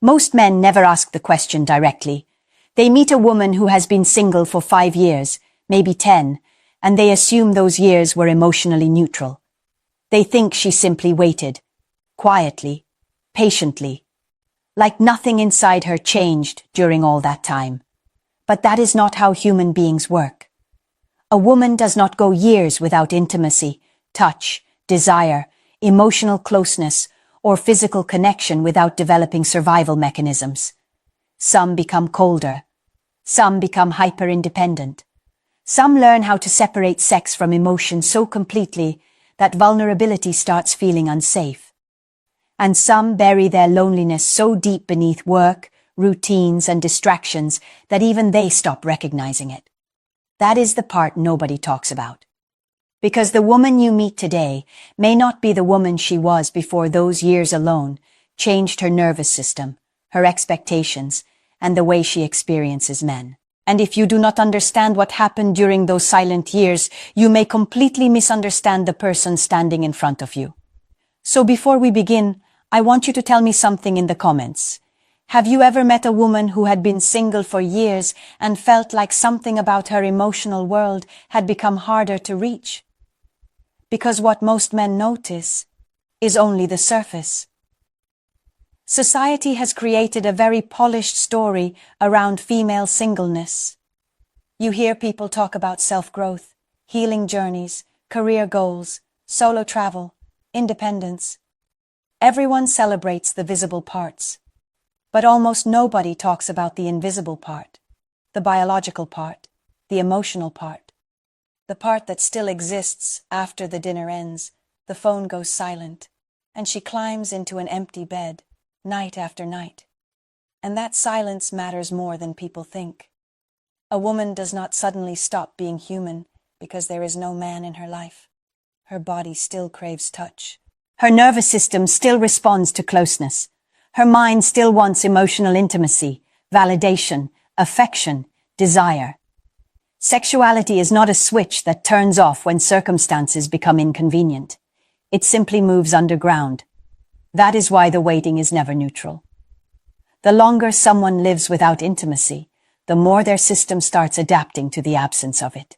Most men never ask the question directly. They meet a woman who has been single for 5 years, maybe 10, and they assume those years were emotionally neutral. They think she simply waited, quietly, patiently, like nothing inside her changed during all that time. But that is not how human beings work. A woman does not go years without intimacy, touch, desire, emotional closeness, or physical connection without developing survival mechanisms. Some become colder. Some become hyper-independent. Some learn how to separate sex from emotion so completely that vulnerability starts feeling unsafe. And some bury their loneliness so deep beneath work, routines, and distractions that even they stop recognizing it. That is the part nobody talks about. Because the woman you meet today may not be the woman she was before those years alone changed her nervous system, her expectations, and the way she experiences men. And if you do not understand what happened during those silent years, you may completely misunderstand the person standing in front of you. So before we begin, I want you to tell me something in the comments. Have you ever met a woman who had been single for years and felt like something about her emotional world had become harder to reach? Because what most men notice is only the surface. Society has created a very polished story around female singleness. You hear people talk about self-growth, healing journeys, career goals, solo travel, independence. Everyone celebrates the visible parts, but almost nobody talks about the invisible part, the biological part, the emotional part, the part that still exists after the dinner ends, the phone goes silent, and she climbs into an empty bed, night after night. And that silence matters more than people think. A woman does not suddenly stop being human because there is no man in her life. Her body still craves touch. Her nervous system still responds to closeness. Her mind still wants emotional intimacy, validation, affection, desire. Sexuality is not a switch that turns off when circumstances become inconvenient. It simply moves underground. That is why the waiting is never neutral. The longer someone lives without intimacy, the more their system starts adapting to the absence of it.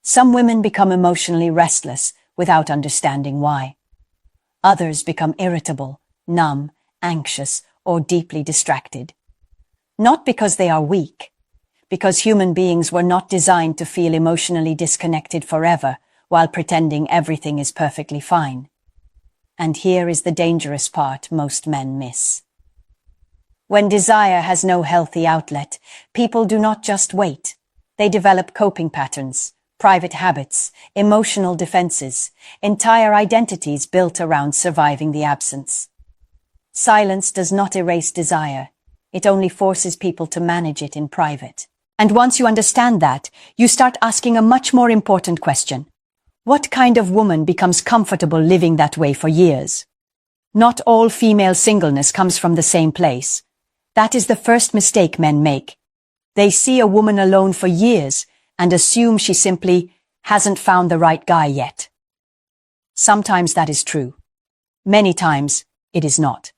Some women become emotionally restless without understanding why. Others become irritable, numb, anxious, or deeply distracted. Not because they are weak, because human beings were not designed to feel emotionally disconnected forever while pretending everything is perfectly fine. And here is the dangerous part most men miss. When desire has no healthy outlet, people do not just wait. They develop coping patterns, private habits, emotional defenses, entire identities built around surviving the absence. Silence does not erase desire. It only forces people to manage it in private. And once you understand that, you start asking a much more important question. What kind of woman becomes comfortable living that way for years? Not all female singleness comes from the same place. That is the first mistake men make. They see a woman alone for years and assume she simply hasn't found the right guy yet. Sometimes that is true. Many times it is not.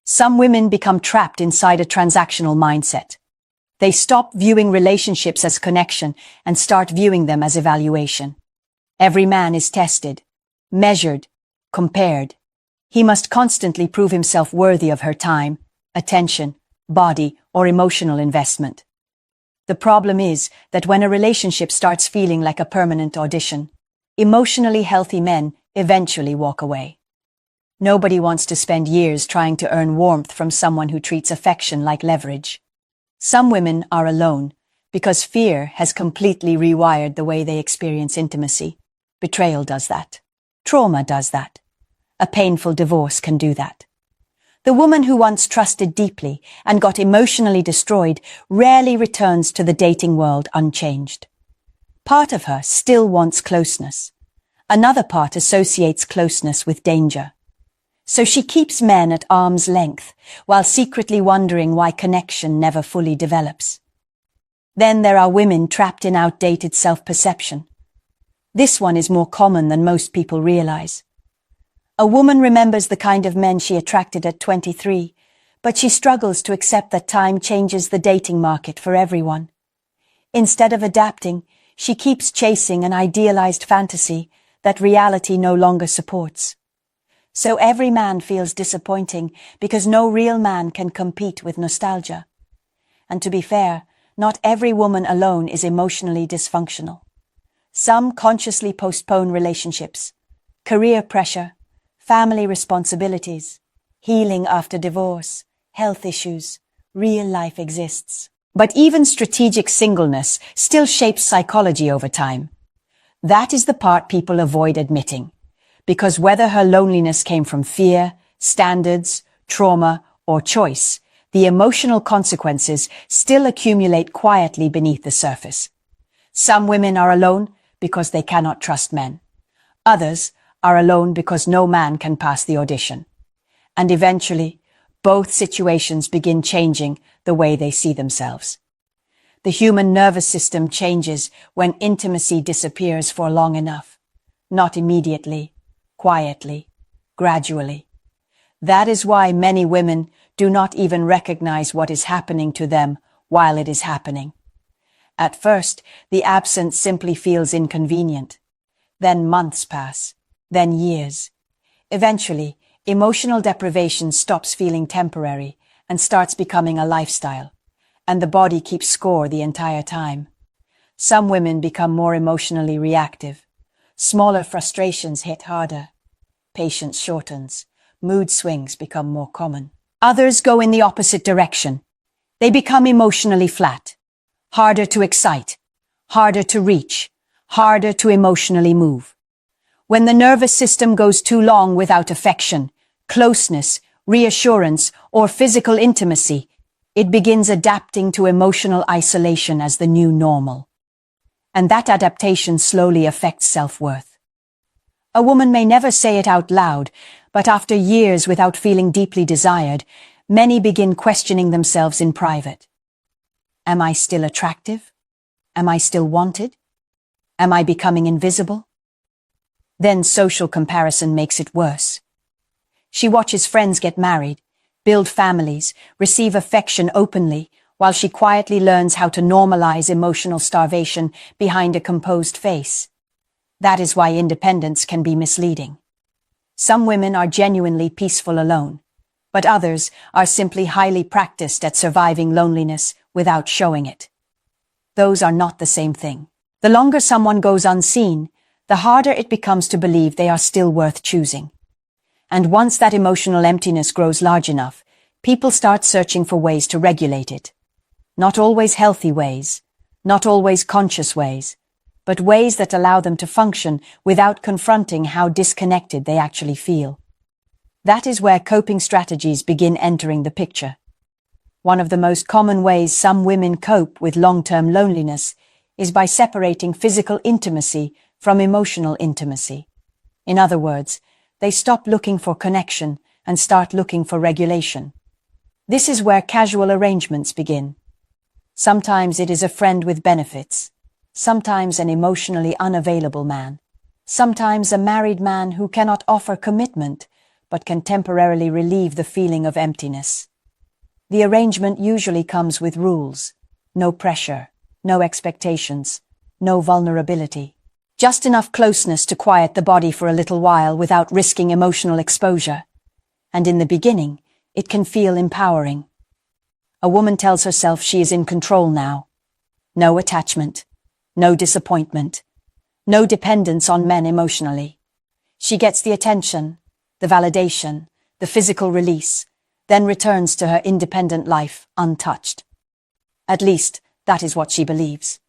Some women become trapped inside a transactional mindset. They stop viewing relationships as connection and start viewing them as evaluation. Every man is tested, measured, compared. He must constantly prove himself worthy of her time, attention, body, or emotional investment. The problem is that when a relationship starts feeling like a permanent audition, emotionally healthy men eventually walk away. Nobody wants to spend years trying to earn warmth from someone who treats affection like leverage. Some women are alone because fear has completely rewired the way they experience intimacy. Betrayal does that. Trauma does that. A painful divorce can do that. The woman who once trusted deeply and got emotionally destroyed rarely returns to the dating world unchanged. Part of her still wants closeness. Another part associates closeness with danger. So she keeps men at arm's length while secretly wondering why connection never fully develops. Then there are women trapped in outdated self-perception. This one is more common than most people realize. A woman remembers the kind of men she attracted at 23, But she struggles to accept that time changes the dating market for everyone. Instead of adapting, she keeps chasing an idealized fantasy that reality no longer supports. So every man feels disappointing because no real man can compete with nostalgia. And to be fair, not every woman alone is emotionally dysfunctional. Some consciously postpone relationships, career pressure, family responsibilities, healing after divorce, health issues. Real life exists. But even strategic singleness still shapes psychology over time. That is the part people avoid admitting, because whether her loneliness came from fear, standards, trauma, or choice, the emotional consequences still accumulate quietly beneath the surface. Some women are alone because they cannot trust men. Others are alone because no man can pass the audition. And eventually, both situations begin changing the way they see themselves. The human nervous system changes when intimacy disappears for long enough. Not immediately, quietly, gradually. That is why many women do not even recognize what is happening to them while it is happening. At first, the absence simply feels inconvenient. Then months pass, then years. Eventually, emotional deprivation stops feeling temporary and starts becoming a lifestyle, and the body keeps score the entire time. Some women become more emotionally reactive. Smaller frustrations hit harder. Patience shortens. Mood swings become more common. Others go in the opposite direction. They become emotionally flat. Harder to excite. Harder to reach. Harder to emotionally move. When the nervous system goes too long without affection, closeness, reassurance, or physical intimacy, it begins adapting to emotional isolation as the new normal. And that adaptation slowly affects self-worth. A woman may never say it out loud, but after years without feeling deeply desired, many begin questioning themselves in private. Am I still attractive? Am I still wanted? Am I becoming invisible? Then social comparison makes it worse. She watches friends get married, build families, receive affection openly, while she quietly learns how to normalize emotional starvation behind a composed face. That is why independence can be misleading. Some women are genuinely peaceful alone, but others are simply highly practiced at surviving loneliness without showing it. Those are not the same thing. The longer someone goes unseen, the harder it becomes to believe they are still worth choosing. And once that emotional emptiness grows large enough, people start searching for ways to regulate it. Not always healthy ways, not always conscious ways, but ways that allow them to function without confronting how disconnected they actually feel. That is where coping strategies begin entering the picture. One of the most common ways some women cope with long-term loneliness is by separating physical intimacy from emotional intimacy. In other words, they stop looking for connection and start looking for regulation. This is where casual arrangements begin. Sometimes it is a friend with benefits, sometimes an emotionally unavailable man, sometimes a married man who cannot offer commitment but can temporarily relieve the feeling of emptiness. The arrangement usually comes with rules: no pressure, no expectations, no vulnerability. Just enough closeness to quiet the body for a little while without risking emotional exposure. And in the beginning, it can feel empowering. A woman tells herself she is in control now. No attachment, no disappointment, no dependence on men emotionally. She gets the attention, the validation, the physical release, then returns to her independent life untouched. At least, that is what she believes.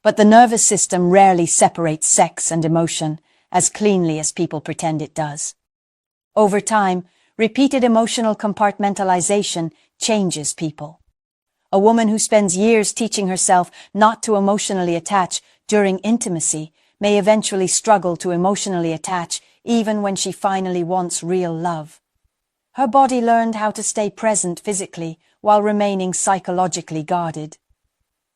But the nervous system rarely separates sex and emotion as cleanly as people pretend it does. Over time, repeated emotional compartmentalization changes people. A woman who spends years teaching herself not to emotionally attach during intimacy may eventually struggle to emotionally attach even when she finally wants real love. Her body learned how to stay present physically while remaining psychologically guarded.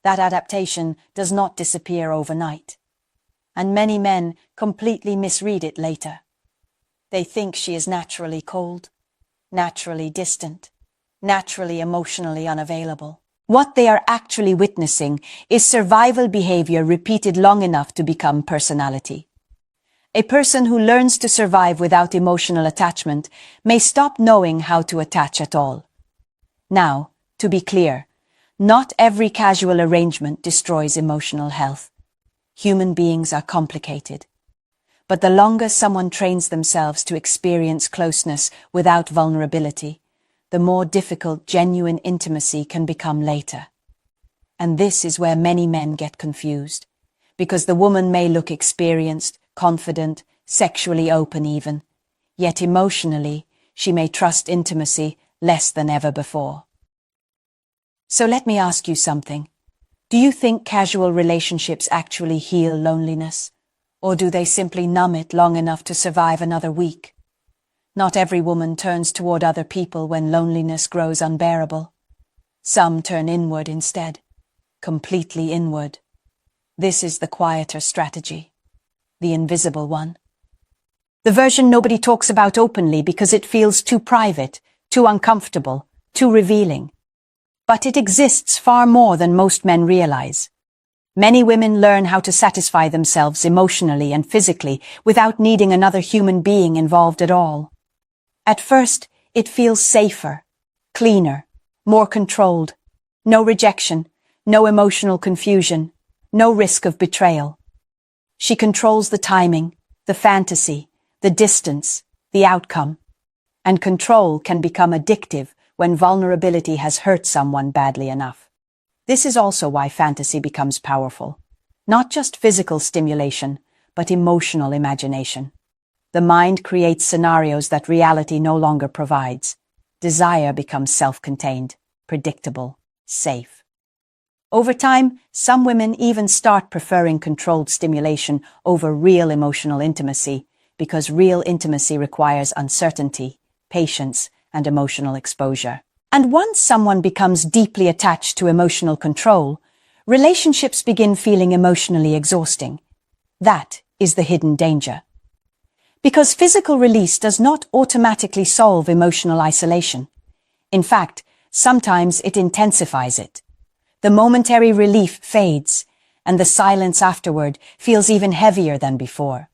That adaptation does not disappear overnight, and many men completely misread it later. They think she is naturally cold, naturally distant, naturally emotionally unavailable. What they are actually witnessing is survival behavior repeated long enough to become personality. A person who learns to survive without emotional attachment may stop knowing how to attach at all. Now, to be clear, not every casual arrangement destroys emotional health. Human beings are complicated. But the longer someone trains themselves to experience closeness without vulnerability, the more difficult genuine intimacy can become later. And this is where many men get confused, because the woman may look experienced, confident, sexually open even, yet emotionally she may trust intimacy less than ever before. So let me ask you something. Do you think casual relationships actually heal loneliness? Or do they simply numb it long enough to survive another week? Not every woman turns toward other people when loneliness grows unbearable. Some turn inward instead, completely inward. This is the quieter strategy, the invisible one. The version nobody talks about openly because it feels too private, too uncomfortable, too revealing. But it exists far more than most men realize. Many women learn how to satisfy themselves emotionally and physically without needing another human being involved at all. At first, it feels safer, cleaner, more controlled. No rejection, no emotional confusion, no risk of betrayal. She controls the timing, the fantasy, the distance, the outcome. And control can become addictive when vulnerability has hurt someone badly enough. This is also why fantasy becomes powerful. Not just physical stimulation, but emotional imagination. The mind creates scenarios that reality no longer provides. Desire becomes self-contained, predictable, safe. Over time, some women even start preferring controlled stimulation over real emotional intimacy, because real intimacy requires uncertainty, patience, and emotional exposure. And once someone becomes deeply attached to emotional control, relationships begin feeling emotionally exhausting. That is the hidden danger. Because physical release does not automatically solve emotional isolation. In fact, sometimes it intensifies it. The momentary relief fades, and the silence afterward feels even heavier than before.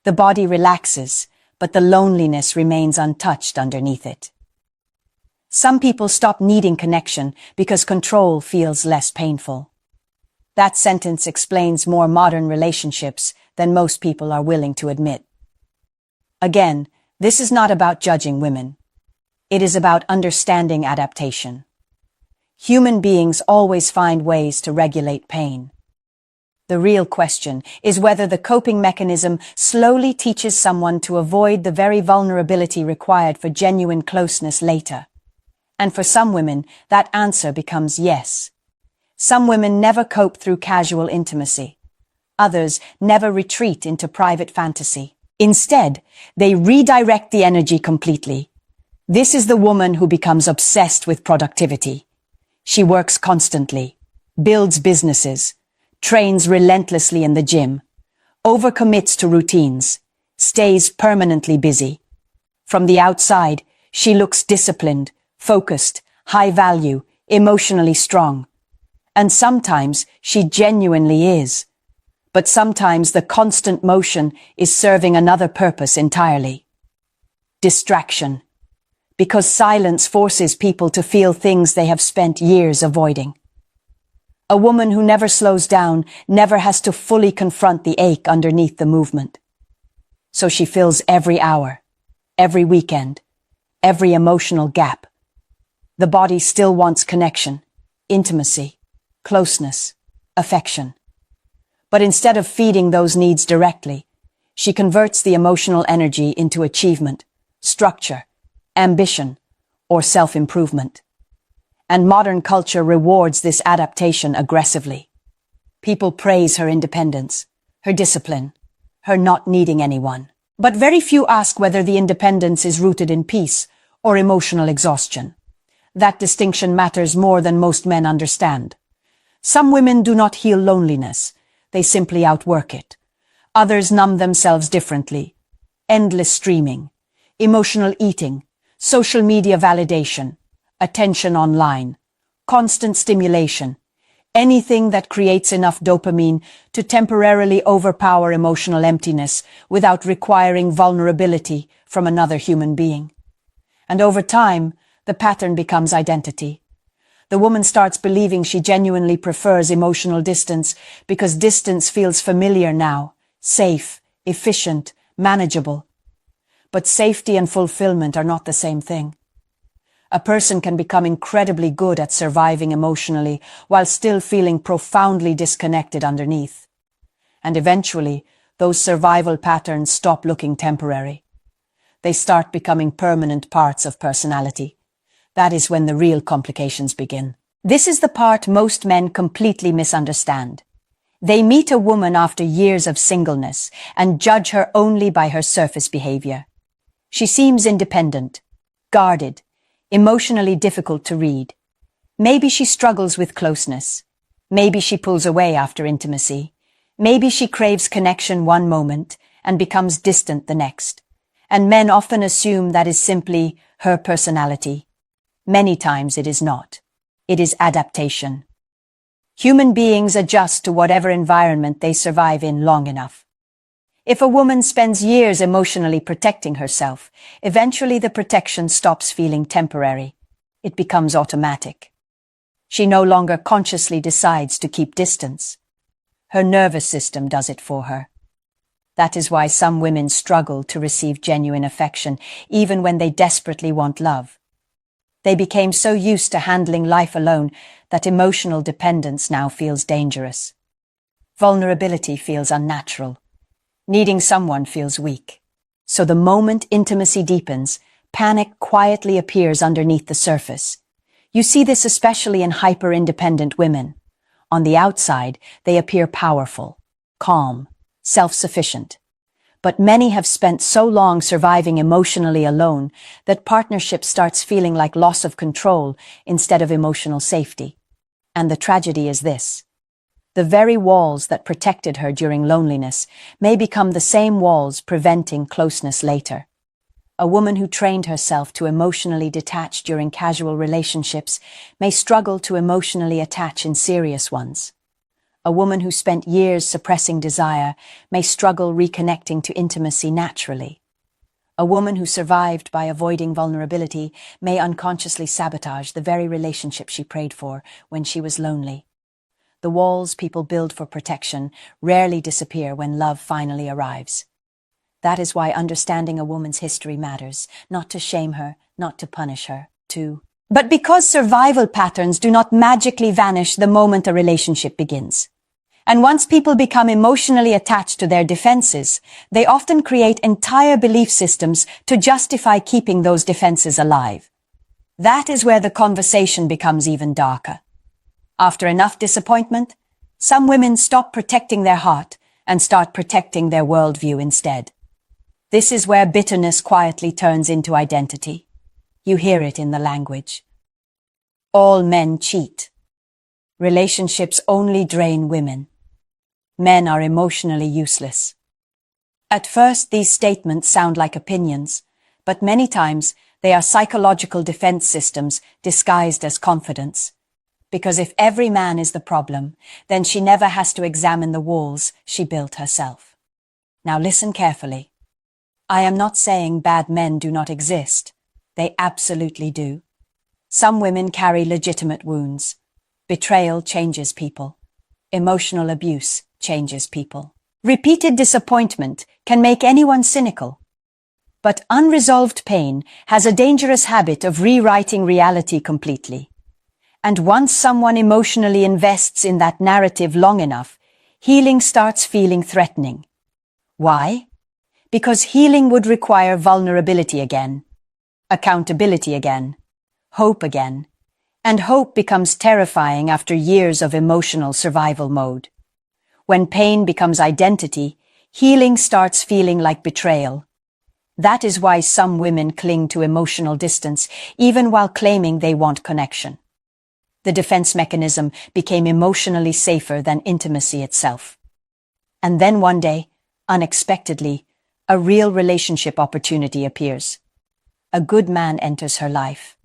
The body relaxes, but the loneliness remains untouched underneath it. Some people stop needing connection because control feels less painful. That sentence explains more modern relationships than most people are willing to admit. Again, this is not about judging women. It is about understanding adaptation. Human beings always find ways to regulate pain. The real question is whether the coping mechanism slowly teaches someone to avoid the very vulnerability required for genuine closeness later. And for some women, that answer becomes yes. Some women never cope through casual intimacy. Others never retreat into private fantasy. Instead, they redirect the energy completely. This is the woman who becomes obsessed with productivity. She works constantly, builds businesses, trains relentlessly in the gym, overcommits to routines, stays permanently busy. From the outside, she looks disciplined, focused, high value, emotionally strong. And sometimes she genuinely is. But sometimes the constant motion is serving another purpose entirely. Distraction. Because silence forces people to feel things they have spent years avoiding. A woman who never slows down never has to fully confront the ache underneath the movement. So she fills every hour, every weekend, every emotional gap. The body still wants connection, intimacy, closeness, affection. But instead of feeding those needs directly, she converts the emotional energy into achievement, structure, ambition, or self-improvement. And modern culture rewards this adaptation aggressively. People praise her independence, her discipline, her not needing anyone. But very few ask whether the independence is rooted in peace or emotional exhaustion. That distinction matters more than most men understand. Some women do not heal loneliness. They simply outwork it. Others numb themselves differently. Endless streaming, emotional eating, social media validation, attention online, constant stimulation, anything that creates enough dopamine to temporarily overpower emotional emptiness without requiring vulnerability from another human being. And over time, the pattern becomes identity. The woman starts believing she genuinely prefers emotional distance because distance feels familiar now, safe, efficient, manageable. But safety and fulfillment are not the same thing. A person can become incredibly good at surviving emotionally while still feeling profoundly disconnected underneath. And eventually, those survival patterns stop looking temporary. They start becoming permanent parts of personality. That is when the real complications begin. This is the part most men completely misunderstand. They meet a woman after years of singleness and judge her only by her surface behavior. She seems independent, guarded, emotionally difficult to read. Maybe she struggles with closeness. Maybe she pulls away after intimacy. Maybe she craves connection one moment and becomes distant the next. And men often assume that is simply her personality. Many times it is not. It is adaptation. Human beings adjust to whatever environment they survive in long enough. If a woman spends years emotionally protecting herself, eventually the protection stops feeling temporary. It becomes automatic. She no longer consciously decides to keep distance. Her nervous system does it for her. That is why some women struggle to receive genuine affection, even when they desperately want love. They became so used to handling life alone that emotional dependence now feels dangerous. Vulnerability feels unnatural. Needing someone feels weak. So the moment intimacy deepens, panic quietly appears underneath the surface. You see this especially in hyper-independent women. On the outside, they appear powerful, calm, self-sufficient. But many have spent so long surviving emotionally alone that partnership starts feeling like loss of control instead of emotional safety. And the tragedy is this. The very walls that protected her during loneliness may become the same walls preventing closeness later. A woman who trained herself to emotionally detach during casual relationships may struggle to emotionally attach in serious ones. A woman who spent years suppressing desire may struggle reconnecting to intimacy naturally. A woman who survived by avoiding vulnerability may unconsciously sabotage the very relationship she prayed for when she was lonely. The walls people build for protection rarely disappear when love finally arrives. That is why understanding a woman's history matters, not to shame her, not to punish her, but because survival patterns do not magically vanish the moment a relationship begins. And once people become emotionally attached to their defenses, they often create entire belief systems to justify keeping those defenses alive. That is where the conversation becomes even darker. After enough disappointment, some women stop protecting their heart and start protecting their worldview instead. This is where bitterness quietly turns into identity. You hear it in the language. All men cheat. Relationships only drain women. Men are emotionally useless. At first, these statements sound like opinions, but many times they are psychological defense systems disguised as confidence. Because if every man is the problem, then she never has to examine the walls she built herself. Now listen carefully. I am not saying bad men do not exist. They absolutely do. Some women carry legitimate wounds. Betrayal changes people. Emotional abuse changes people. Repeated disappointment can make anyone cynical. But unresolved pain has a dangerous habit of rewriting reality completely. And once someone emotionally invests in that narrative long enough, healing starts feeling threatening. Why? Because healing would require vulnerability again, accountability again, hope again, and hope becomes terrifying after years of emotional survival mode. When pain becomes identity, healing starts feeling like betrayal. That is why some women cling to emotional distance, even while claiming they want connection. The defense mechanism became emotionally safer than intimacy itself. And then one day, unexpectedly, a real relationship opportunity appears. A good man enters her life.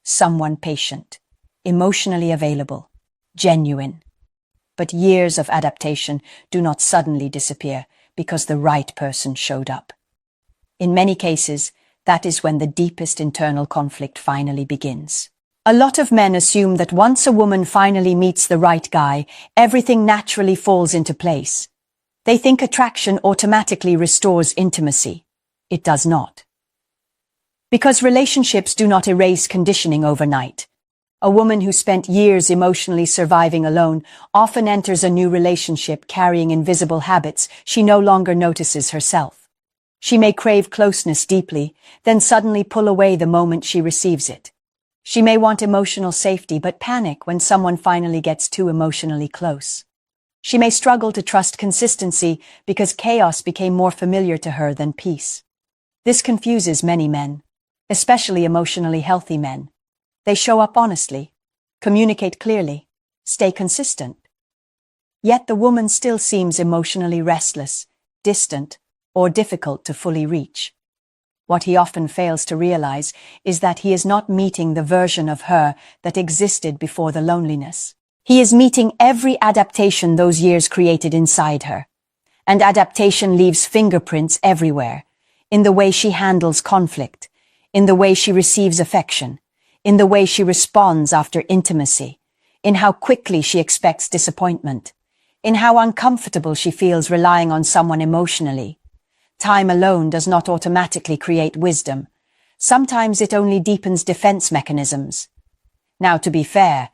someone patient, emotionally available, genuine. But years of adaptation do not suddenly disappear because the right person showed up. In many cases, that is when the deepest internal conflict finally begins. A lot of men assume that once a woman finally meets the right guy, everything naturally falls into place. They think attraction automatically restores intimacy. It does not. Because relationships do not erase conditioning overnight. A woman who spent years emotionally surviving alone often enters a new relationship carrying invisible habits she no longer notices herself. She may crave closeness deeply, then suddenly pull away the moment she receives it. She may want emotional safety but panic when someone finally gets too emotionally close. She may struggle to trust consistency because chaos became more familiar to her than peace. This confuses many men, especially emotionally healthy men. They show up honestly, communicate clearly, stay consistent. Yet the woman still seems emotionally restless, distant, or difficult to fully reach. What he often fails to realize is that he is not meeting the version of her that existed before the loneliness. He is meeting every adaptation those years created inside her. And adaptation leaves fingerprints everywhere, in the way she handles conflict, in the way she receives affection, in the way she responds after intimacy, in how quickly she expects disappointment, in how uncomfortable she feels relying on someone emotionally. Time alone does not automatically create wisdom. Sometimes it only deepens defense mechanisms. Now, to be fair,